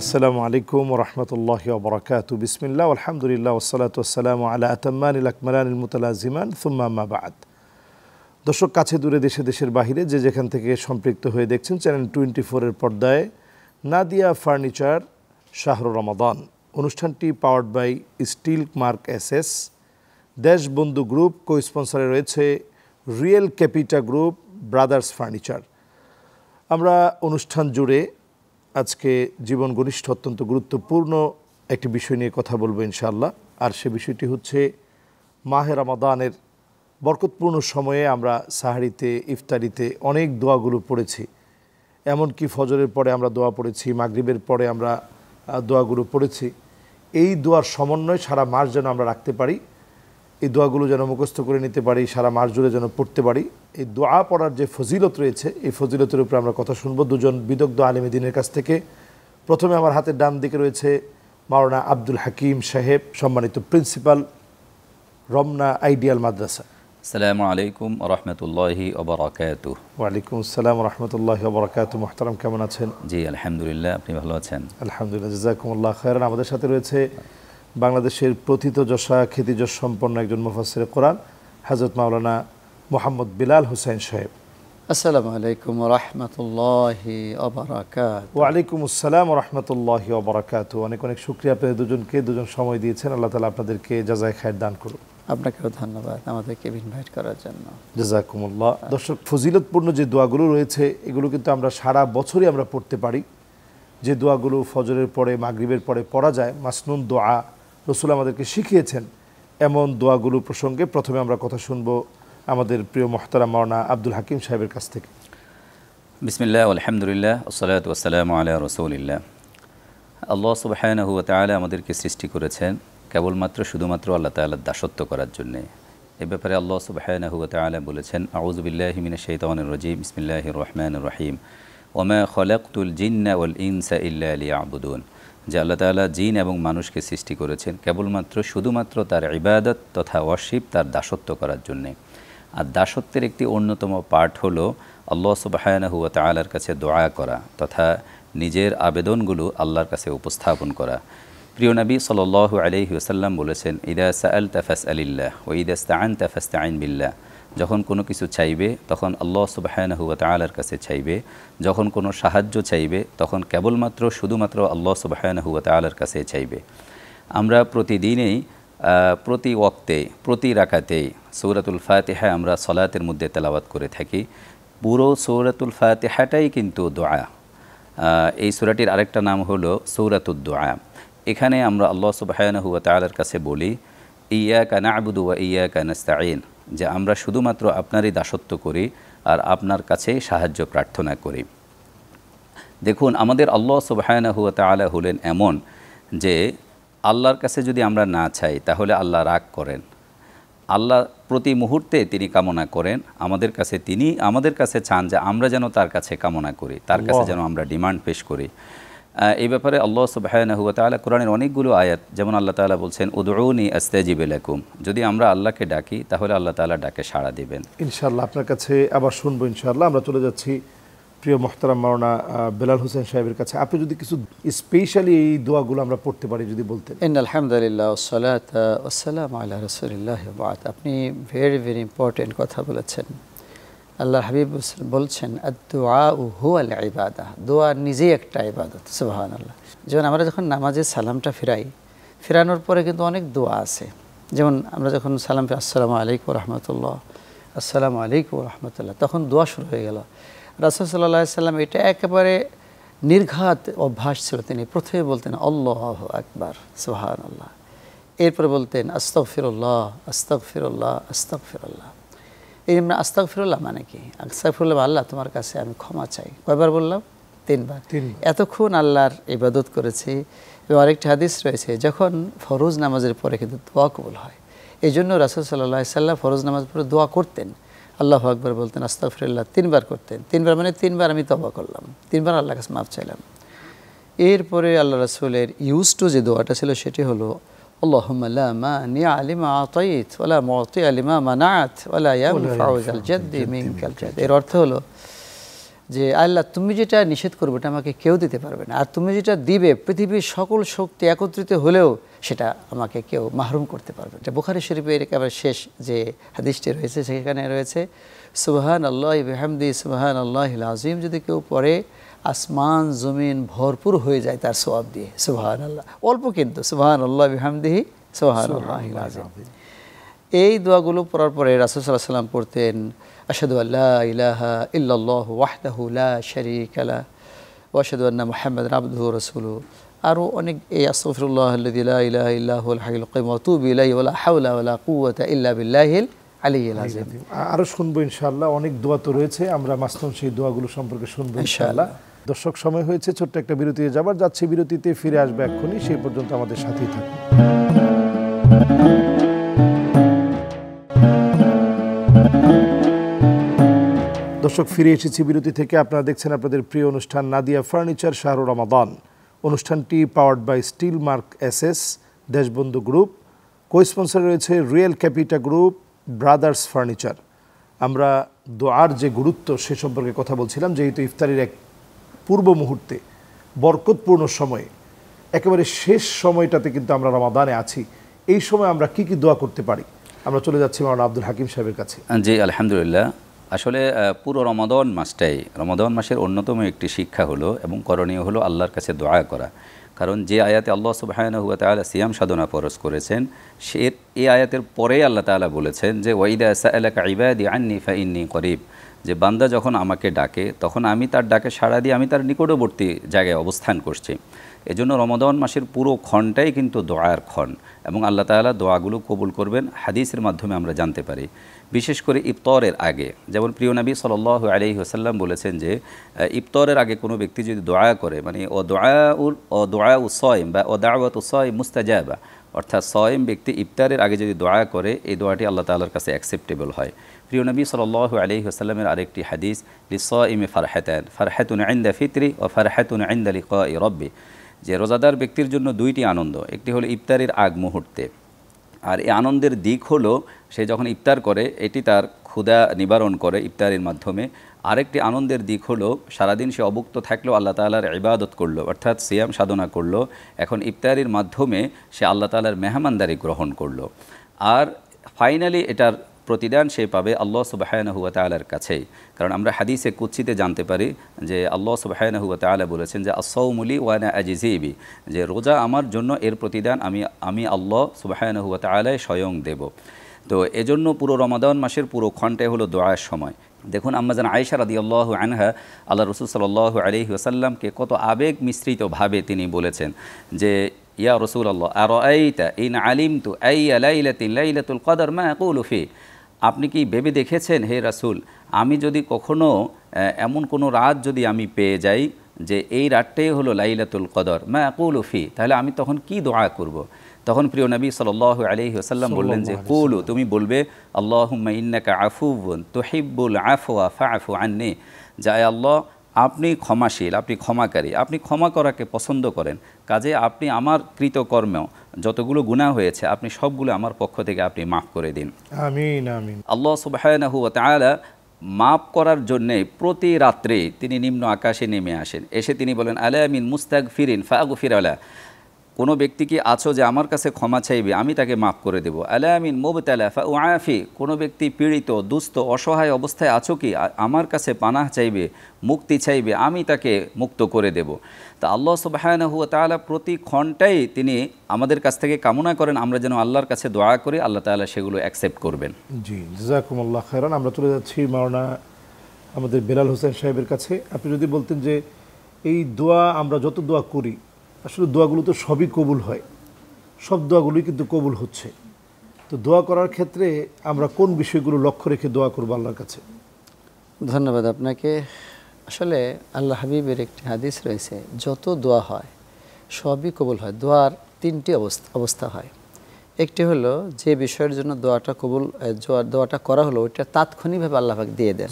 আসসালামু আলাইকুম ওয়া রাহমাতুল্লাহি ওয়া বারাকাতুহু বিসমিল্লাহ আলহামদুলিল্লাহ ওয়াসসালাতু ওয়াসসালামু আলা আতাম্মানিল আকমালানিল মুতালাজিমান সুম্মা আম্মা বা'দ। দর্শক, কাছে দূরে দেশে দেশের বাহিরে যে যেখান থেকে সম্পৃক্ত হয়ে দেখছেন চ্যানেল 24 এর পর্দায় নাদিয়া ফার্নিচার শাহরু রমাদান অনুষ্ঠানটি powered by Steel Mark SS, Deshbandhu Group, co স্পন্সরে রয়েছে Real Capita Group, Brothers Furniture. আমরা অনুষ্ঠান জুড়ে আজকে জীবন ঘনিষ্ঠ অত্যন্ত গুরুত্বপূর্ণ একটি বিষয় নিয়ে কথা বলবো ইনশাআল্লাহ। আর সে বিষয়টি হচ্ছে মাহে রমাদানের বরকতপূর্ণ সময়ে আমরা সাহারিতে, ইফতারিতে অনেক দোয়াগুলো পড়েছি। এমনকি ফজরের পরে আমরা দোয়া পড়েছি, মাগরিবের পরে আমরা দোয়াগুলো পড়েছি। এই দোয়ার সমন্বয় সারা মাস যেন আমরা রাখতে পারি, এই দোয়াগুলো যেন মুখস্থ করে নিতে পারি, সারা মাস জুড়ে যেন পড়তে পারি। এই দোয়া পড়ার যে ফজিলত রয়েছে, এই ফজিলতের উপরে আমরা কথা শুনবো দুজন বিদগ্ধ আলেমে দ্বীনের কাছ থেকে। প্রথমে আমার হাতের ডান দিকে রয়েছে মাওলানা আব্দুল হাকিম সাহেব, সম্মানিত প্রিন্সিপাল, রমনা আইডিয়াল মাদ্রাসা। আসসালামু আলাইকুম ওয়া রাহমাতুল্লাহি ওয়া বারাকাতুহু। ওয়া আলাইকুম আসসালাম ওয়া রাহমাতুল্লাহি ওয়া বারাকাতুহু। মুহতারাম, কেমন আছেন? জি আলহামদুলিল্লাহ, আপনি ভালো আছেন? আলহামদুলিল্লাহ, জাযাকুমুল্লাহ খায়রান। আমাদের সাথে রয়েছে বাংলাদেশের প্রথিতযশা খ্যাতিযশ সম্পন্ন একজন মুফাসসিরে কোরআন, হযরত মাওলানা মোহাম্মদ বিলাল হোসেন সাহেব। আসসালামু আলাইকুম ওয়া রাহমাতুল্লাহি ওয়া বারাকাতুহু। ওয়া আলাইকুম আসসালাম ওয়া রাহমাতুল্লাহি ওয়া বারাকাতুহু। অনেক অনেক শুকরিয়া আপনাদের দুজন সময় দিয়েছেন। আল্লাহ তাআলা আপনাদেরকে জাযায়ে খায়ের দান করুন। আপনাকেও ধন্যবাদ আমাদেরকে ইনভাইট করার জন্য। জাযাকুমুল্লাহ। দর্শক, ফজিলতপূর্ণ যে দোয়াগুলো রয়েছে এগুলো কিন্তু আমরা সারা বছরই আমরা পড়তে পারি। যে দোয়াগুলো ফজরের পরে, মাগরিবের পরে পড়া যায়, মাসনুন দোয়া, রাসূল আমাদেরকে শিখিয়েছেন, এমন দোয়াগুলো প্রসঙ্গে প্রথমে আমরা কথা শুনবো আমাদের প্রিয় মুহতারাম মাওলানা আব্দুল হাকিম সাহেবের কাছ থেকে। বিসমিল্লাহ আলহামদুলিল্লাহ ওয়াসসালাতু ওয়াসসালামু আলা রাসূলিল্লাহ। আল্লাহ সুবহানাহু ওয়া তাআলা আমাদেরকে সৃষ্টি করেছেন কেবলমাত্র শুধুমাত্র আল্লাহ তাআলার দাসত্ব করার জন্যে। এ ব্যাপারে আল্লাহ সুবহানাহু ওয়া তাআলা বলেছেন, আউযু বিল্লাহি মিনাশ শাইতানির রাজীম, বিসমিল্লাহির রহমানির রহিম, ওয়া মা খালাকতুল জিন্না ওয়াল ইনসা ইল্লা লিয়াবুদুন। যে আল্লাহ তাআলা জিন এবং মানুষকে সৃষ্টি করেছেন কেবলমাত্র শুধুমাত্র তার ইবাদত তথা ওয়ার্শিপ, তার দাসত্ব করার জন্যে। আর দাসত্বের একটি অন্যতম পার্ট হলো আল্লাহ সুবহানাহু ওয়া তাআলার কাছে দোয়া করা তথা নিজের আবেদনগুলো আল্লাহর কাছে উপস্থাপন করা। প্রিয় নবী সাল্লাল্লাহু আলাইহি ওয়াসাল্লাম বলেছেন, ইদা সাআলতা ফাসআলিল্লাহ ওয়া ইদা ইসতাআনতা ফাসতাঈন বিল্লাহ। যখন কোনো কিছু চাইবে তখন আল্লাহ সুবহানাহু ওয়া তাআলার কাছে চাইবে, যখন কোনো সাহায্য চাইবে তখন কেবলমাত্র শুধুমাত্র আল্লাহ সুবহানাহু ওয়া তাআলার কাছে চাইবে। আমরা প্রতিদিনেই প্রতি ওয়াক্তে, প্রতি রাকাতেই সূরাতুল ফাতিহা আমরা সালাতের মধ্যে তেলাওয়াত করে থাকি। পুরো সূরাতুল ফাতিহাটাই কিন্তু দোয়া। এই সূরাটির আরেকটা নাম হলো সূরাতুদ দোয়া। এখানে আমরা আল্লাহ সুবহানাহু ওয়া তাআলার কাছে বলি, ইয়াকা না'বুদু ওয়া ইয়াকা নাস্তাঈন, যে আমরা শুধুমাত্র আপনারই দাসত্ব করি আর আপনার কাছে সাহায্য প্রার্থনা করি। দেখুন, আমাদের আল্লাহ সুবহানাহু ওয়া তাআলা হলেন এমন যে আল্লাহর কাছে যদি আমরা না চাই তাহলে আল্লাহ রাগ করেন। আল্লাহ প্রতি মুহূর্তে তিনি কামনা করেন আমাদের কাছে, তিনি আমাদের কাছে চান যে আমরা যেন তার কাছে কামনা করি, তার কাছে যেন আমরা ডিমান্ড পেশ করি। এই ব্যাপারে আল্লাহ সুবহানাহু ওয়া তাআলা কোরআনের অনেকগুলো আয়াত, যেমন আল্লাহ তাআলা বলছেন, উদউনি আস্তাজিব লাকুম, যদি আমরা আল্লাহকে ডাকি তাহলে আল্লাহ তাআলা ডাকে সাড়া দিবেন। ইনশাআল্লাহ আপনার কাছে আবার শুনবো ইনশাআল্লাহ। আমরা চলে যাচ্ছি প্রিয় মুহতারাম মাওলানা বিলাল হোসেন সাহেবের কাছে। আপনি যদি কিছু স্পেশালি এই দোয়াগুলো আমরা পড়তে পারি যদি বলতেন। ইন্নাল হামদুলিল্লাহ ওয়াসসালাতু ওয়াসসালামু আলা রাসূলিল্লাহি ওয়া বা'দ। আপনি ভেরি ইম্পর্টেন্ট কথা বলেছেন। আল্লাহর হাবিব বলছেন, আদ-দুআউ হুয়াল ইবাদাহ, দোয়া নিজেই একটা ইবাদত। সুবহানাল্লাহ। যেমন আমরা যখন নামাজে সালামটা ফেরানোর পরে কিন্তু অনেক দোয়া আছে। যেমন আমরা যখন সালাম ফিরি, আসসালামু আলাইকুম ওয়া রাহমাতুল্লাহ, আসসালামু আলাইকুম ওয়া রাহমাতুল্লাহ, তখন দোয়া শুরু হয়ে গেল। রাসূল সাল্লাল্লাহু আলাইহি সাল্লাম এটা একেবারে নির্ঘাত অভ্যাস ছিল। তিনি প্রথমে বলতেন আল্লাহু আকবার, সুবহানাল্লাহ, এরপরে বলতেন আস্তাগফিরুল্লাহ আস্তাগফিরুল্লাহ আস্তাগফিরুল্লাহ। এই জন্য আস্তাগফিরুল্লাহ মানে কি? আস্তাগফিরুল্লাহ, আল্লাহ তোমার কাছে আমি ক্ষমা চাই। কয়বার বললাম? 3 বার। এতক্ষণ আল্লাহর ইবাদত করেছি। এবং আরেকটি হাদিস রয়েছে, যখন ফরজ নামাজের পরে কিন্তু দোয়া কবুল হয়। এই জন্য রাসূল সাল্লাল্লাহু আলাইহি সাল্লাম ফরজ নামাজের পরে দোয়া করতেন, আল্লাহু আকবার বলতেন, আস্তাগফিরুল্লাহ 3 বার করতেন। 3 বার মানে 3 বার আমি তওবা করলাম, 3 বার আল্লাহর কাছে মাফ চাইলাম। এরপরে আল্লাহ রাসূলের ইউজ টু যে দোয়াটা ছিল সেটি হলো, আল্লাহুম্মা লা মানিআ লিমা আতাইত ওয়া লা মুতিআ লিমা মানাআত ওয়া লা ইয়ানফাউ যাল জাদ্দি মিনকাল জাদ। এর অর্থ হলো, যে আল্লাহ তুমি যেটা নিষেধ করবে এটা আমাকে কেউ দিতে পারবে না, আর তুমি যেটা দিবে পৃথিবীর সকল শক্তি একত্রিত হলেও সেটা আমাকে কেউ মাহরুম করতে পারবে না। বুখারী শরীফের একেবারে শেষ যে হাদিসটি রয়েছে সেখানে রয়েছে সুবহানাল্লাহি বিহামদিহি সুবহানাল্লাহিল আযীম, যদি কেউ পড়ে আসমান জমিন ভরপুর হয়ে যায় তার সওয়াব দিয়ে। সুবহানাল্লাহ, অল্প কিন্তু সুবহানাল্লাহি বিহামদিহি সুবহানাল্লাহিল আযীম। এই দোয়াগুলো পড়ার পরে রাসূল সাল্লাল্লাহু আলাইহি ওয়াসাল্লাম পড়তেন আশহাদু আল্লা ইলাহা ইল্লাল্লাহু ওয়াহদাহু লা শারীকা লাহু ওয়া আশহাদু আন্না মুহাম্মাদান আবদুহু ওয়া রাসূলুহু। আরও অনেক এই আস্তাগফিরুল্লাহাল্লাযী লা ইলাহা ইল্লা হুয়াল হাইয়ুল কাইয়্যুম ওয়া আতুবু ইলাইহি ওয়া লা হাওলা ওয়া লা কুওয়াতা ইল্লা বিল্লাহিল আলিয়্যিল আযীম। আরও শুনবো ইনশাআল্লাহ, অনেক দোয়া তো রয়েছে, আমরা মাসনুন সেই দোয়াগুলো সম্পর্কে শুনবো ইনশাআল্লাহ। দর্শক, সময় হয়েছে ছোট্ট একটা বিরতিতে যাবার, যাচ্ছে বিরতিতে, ফিরে আসবে এক্ষুনি, সেই পর্যন্ত আমাদের সাথেই থাকুন। দর্শক, ফিরে এসেছি বিরতি থেকে। আপনারা দেখছেন আপনাদের প্রিয় অনুষ্ঠান নাদিয়া ফার্নিচার শাহরু রমাদান। অনুষ্ঠানটি powered by Steel Mark SS, Deshbandhu Group, co-sponsor রয়েছে Real Capita Group, Brothers Furniture. আমরা দোয়ার যে গুরুত্ব সে সম্পর্কে কথা বলছিলাম, যেহেতু ইফতারির এক পূর্ব মুহূর্তে, বরকতপূর্ণ সময়ে, একেবারে শেষ সময়টাতে কিন্তু আমরা রমাদানে আছি। এই সময় আমরা কি কি দোয়া করতে পারি? আমরা চলে যাচ্ছি মাওলানা আব্দুল হাকিম সাহেবের কাছে। জি আলহামদুলিল্লাহ। আসলে পুরো রমাদান মাসটাই, রমাদান মাসের অন্যতম একটি শিক্ষা হলো এবং করণীয় হলো আল্লাহর কাছে দোয়া করা। কারণ যে আয়াতে আল্লাহ সুবহানাহু ওয়া তাআলা সিয়াম সাধনা ফরজ করেছেন, সে এই আয়াতের পরেই আল্লাহ তাআলা বলেছেন যে ওয়াইদা সাআলাকা ইবাদি আন্নী ফাইন্নী করিব, যে বান্দা যখন আমাকে ডাকে তখন আমি তার ডাকে সাড়া দিয়ে আমি তার নিকটবর্তী জায়গায় অবস্থান করছি। এজন্য রমাদান মাসের পুরো ক্ষণটাই কিন্তু দোয়ার ক্ষণ এবং আল্লাহ তাআলা দোয়াগুলো কবুল করবেন হাদিসের মাধ্যমে আমরা জানতে পারি। বিশেষ করে ইফতারের আগে, যেমন প্রিয় নবী সাল্লাল্লাহু আলাইহি ওয়াসাল্লাম বলেছেন যে ইফতারের আগে কোনো ব্যক্তি যদি দোয়া করে, মানে ও দোয়াউ সাইম বা ও দাওয়াতু সাইম মুস্তাজাবা, অর্থাৎ সাইম ব্যক্তি ইফতারের আগে যদি দোয়া করে, এই দোয়াটি আল্লাহ তাআলার কাছে অ্যাকসেপ্টেবল হয়। প্রিয় নবী সাল্লাল্লাহু আলাইহি ওয়াসাল্লামের আরেকটি হাদিস, লিসাইমি ফারহাতান, ফারহাতুন ইনদা ফিতরি ওয়া ফারহাতুন ইনদা লিকাই রাব্বি, যে রোজাদার ব্যক্তির জন্য দুইটি আনন্দ, একটি হলো ইফতারের আগ মুহূর্তে, আর এই আনন্দের দিক হলো সে যখন ইফতার করে এটি তার ক্ষুধা নিবারণ করে ইফতারের মাধ্যমে। আরেকটি আনন্দের দিক হলো সারাদিন সে অভুক্ত থাকলেও আল্লাহ তাআলার ইবাদত করলো, অর্থাৎ সিয়াম সাধনা করলো, এখন ইফতারির মাধ্যমে সে আল্লাহ তাআলার মেহমানদারি গ্রহণ করলো। আর ফাইনালি এটার প্রতিদান সে পাবে আল্লাহ সুবহানাহু ওয়া তাআলার কাছেই। কারণ আমরা হাদিসে কুদসিতে জানতে পারি যে আল্লাহ সুবহানাহু ওয়া তাআলা বলেছেন যে আস-সাওমু লি ওয়া আনা আজজি বি, যে রোজা আমার জন্য, এর প্রতিদান আমি আল্লাহ সুবহানাহু ওয়া তাআলা স্বয়ং দেব। তো এজন্য পুরো রমাদান মাসের পুরো ক্ষণটাই হলো দোয়ার সময়। দেখুন আম্মাজান আয়েশা রাদিয়াল্লাহু আনহা আল্লাহ রাসূল সাল্লাল্লাহু আলাইহি ওয়াসাল্লামকে কত আবেগ মিশ্রিতভাবে তিনি বলেছেন যে ইয়া রাসূলুল্লাহ আরাআইতা ইন আলিমতু আইয়া লাইলাতিন লাইলাতুল কদর মা আকুলু ফি, আপনি কি ভেবে দেখেছেন হে রাসূল, আমি যদি কখনো এমন কোনো রাত যদি আমি পেয়ে যাই যে এই রাতটাই হলো লাইলাতুল কদর মা আকুলু ফি, তাহলে আমি তখন কি দোয়া করব? তখন প্রিয় নবী সাল্লাল্লাহু আলাইহি ওয়াসাল্লাম বললেন যে কুলু, তুমি বলবে আল্লাহুম্মা ইন্নাকা আফুউন তুহিব্বুল আফওয়া ফাআফু আন্নী, যা আল্লাহ আপনি ক্ষমাশীল, আপনি ক্ষমাকারী, আপনি ক্ষমা করাকে পছন্দ করেন, কাজে আপনি আমার কৃতকর্ম যতগুলো গুনাহ হয়েছে আপনি সবগুলো আমার পক্ষ থেকে আপনি মাফ করে দিন। আমিন আমিন। আল্লাহ সুবহানাহু ওয়া তাআলা মাফ করার জন্যে প্রতি রাত্রে তিনি নিম্ন আকাশে নেমে আসেন, এসে তিনি বলেন আলা মিন মুস্তাগফিরিন ফাগফির আলা, কোনো ব্যক্তি কি আছো যে আমার কাছে ক্ষমা চাইবে আমি তাকে মাফ করে দেব। আলা মিন মুবতালা ফাউআফি, কোনো ব্যক্তি পীড়িত দুস্থ অসহায় অবস্থায় আছো কি আমার কাছে পানাহ চাইবে মুক্তি চাইবে আমি তাকে মুক্ত করে দেব। তা আল্লাহ সুবহানাহু ওয়া তাআলা প্রতি ক্ষণটাই তিনি আমাদের কাছ থেকে কামনা করেন আমরা যেন আল্লাহর কাছে দোয়া করি, আল্লাহ তাআলা সেগুলো অ্যাকসেপ্ট করবেন। জি জাযাকুমুল্লাহ খায়রান। আমরা চলে যাচ্ছি মাওলানা আমাদের বেলাল হোসেন সাহেবের কাছে। আপনি যদি বলতেন যে এই দোয়া আমরা যত দোয়া করি, আসলে দোয়াগুলো তো সবই কবুল হয়, সব দোয়াগুলোই কিন্তু কবুল হচ্ছে, তো দোয়া করার ক্ষেত্রে আমরা কোন বিষয়গুলো লক্ষ্য রেখে দোয়া করবো আল্লাহর কাছে? ধন্যবাদ আপনাকে। আসলে আল্লাহ হাবিবের একটি হাদিস রয়েছে, যত দোয়া হয় সবই কবুল হয়। দোয়ার তিনটি অবস্থা হয়। একটি হলো যে বিষয়ের জন্য দোয়াটা করা হলো ওইটা তাৎক্ষণিকভাবে আল্লাহ পাক দিয়ে দেন,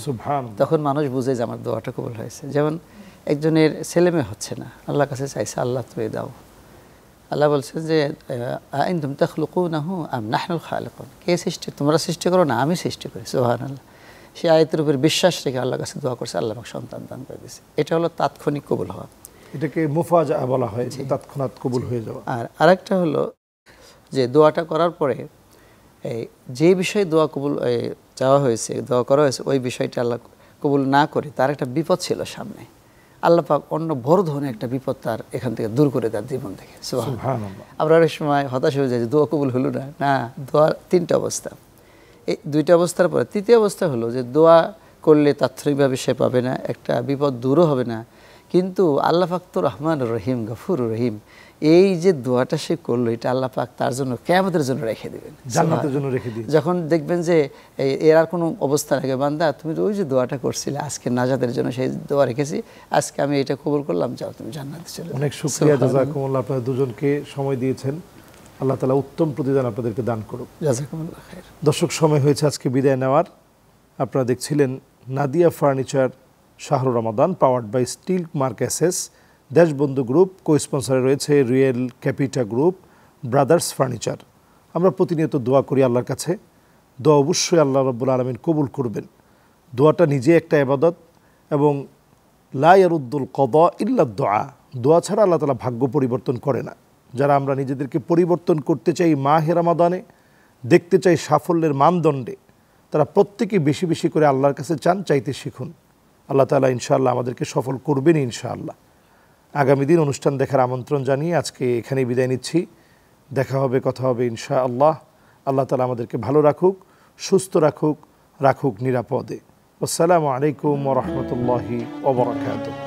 তখন মানুষ বুঝে যে আমার দোয়াটা কবুল হয়েছে। যেমন একজনের ছেলে মেয়ে হচ্ছে না, আল্লাহর কাছে চাইছে আল্লাহ তুমি দাও, আল্লাহ বলছেন যে আনতুম তাখলুকুনাহু আম নাহনুল খালিকুন, কে সৃষ্টি, তোমরা সৃষ্টি করো না আমি সৃষ্টি করি। সুবহানাল্লাহ। সেই আয়াতের উপর বিশ্বাস রেখে আল্লাহর কাছে দোয়া করছে, আল্লাহ আমাকে সন্তান দান করে দিয়েছে। এটা হলো তাৎক্ষণিক কবুল হওয়া, এটাকে মুফাজা বলা হয়, তৎক্ষণাৎ কবুল হয়ে যাওয়া। আর আরেকটা হলো যে দোয়াটা করার পরে এই যে বিষয়ে দোয়া কবুল চাওয়া হয়েছে, দোয়া করা হয়েছে, ওই বিষয়টা আল্লাহ কবুল না করে তার একটা বিপদ ছিল সামনে, আল্লাহ পাক অন্য বড় ধরনের একটা বিপদ তার এখান থেকে দূর করে তার জীবন থেকে। সুবহানাল্লাহ। আমরা অনেক সময় হতাশ হয়ে যায় যে দোয়া কবুল হলো না। না, দোয়ার তিনটা অবস্থা, এই দুইটা অবস্থার পরে তৃতীয় অবস্থা হলো যে দোয়া করলে তাৎক্ষণিকভাবে সে পাবে না, একটা বিপদ দূরও হবে না, কিন্তু আল্লাহ পাক তো রহমান রহিম, গফুর রহিম, এই যে দোয়াটা সে করলো এটা আল্লাহ পাক তার জন্য কিয়ামতের জন্য রেখে দেবেন, জান্নাতের জন্য রেখে দিবেন। যখন দেখবেন যে এর আর কোনো অবস্থা লাগে, বান্দা তুমি তো ওই যে দোয়াটা করছিলে আজকে নাজাতের জন্য, সেই দোয়া রেখেছি, আজকে আমি এটা কবুল করলাম, যাও তুমি জান্নাতে চলে যাও। অনেক শুকরিয়া, জাযাকুমুল্লাহ, আপনারা দুজনকে সময় দিয়েছেন, আল্লাহ তাআলা উত্তম প্রতিদান আপনাদেরকে দান করুক। জাযাকুমুল্লাহ খাইর। দর্শক, সময় হয়েছে আজকে বিদায় নেওয়ার। আপনারা দেখছিলেন নাদিয়া ফার্নিচার শাহরুর রমাদান, powered by Steel Mark SS, Deshbandhu Group, co স্পন্সরে রয়েছে Real Capita Group, Brothers Furniture. আমরা প্রতিনিয়ত দোয়া করি আল্লাহর কাছে, দোয়া অবশ্যই আল্লাহ রাব্বুল আলামিন কবুল করবেন। দোয়াটা নিজে একটা ইবাদত, এবং লা ইয়ারুদ্দুল কদা ইল্লা দোয়া, দোয়া ছাড়া আল্লাহ তাআলা ভাগ্য পরিবর্তন করে না। যারা আমরা নিজেদেরকে পরিবর্তন করতে চাই মাহে রমাদানে, দেখতে চাই সাফল্যের মানদণ্ডে, তারা প্রত্যেকেই বেশি বেশি করে আল্লাহর কাছে চান, চাইতে শিখুন। আল্লাহ তাআলা ইনশাআল্লাহ আমাদেরকে সফল করবেনই ইনশাআল্লাহ। আগামী দিন অনুষ্ঠান দেখার আমন্ত্রণ জানিয়ে আজকে এখানেই বিদায় নিচ্ছি। দেখা হবে, কথা হবে ইনশাআল্লাহ। আল্লাহ তাআলা আমাদেরকে ভালো রাখুক, সুস্থ রাখুক, রাখুক নিরাপদে। আসসালামু আলাইকুম ওয়া রাহমাতুল্লাহি ওয়া বারাকাতুহু।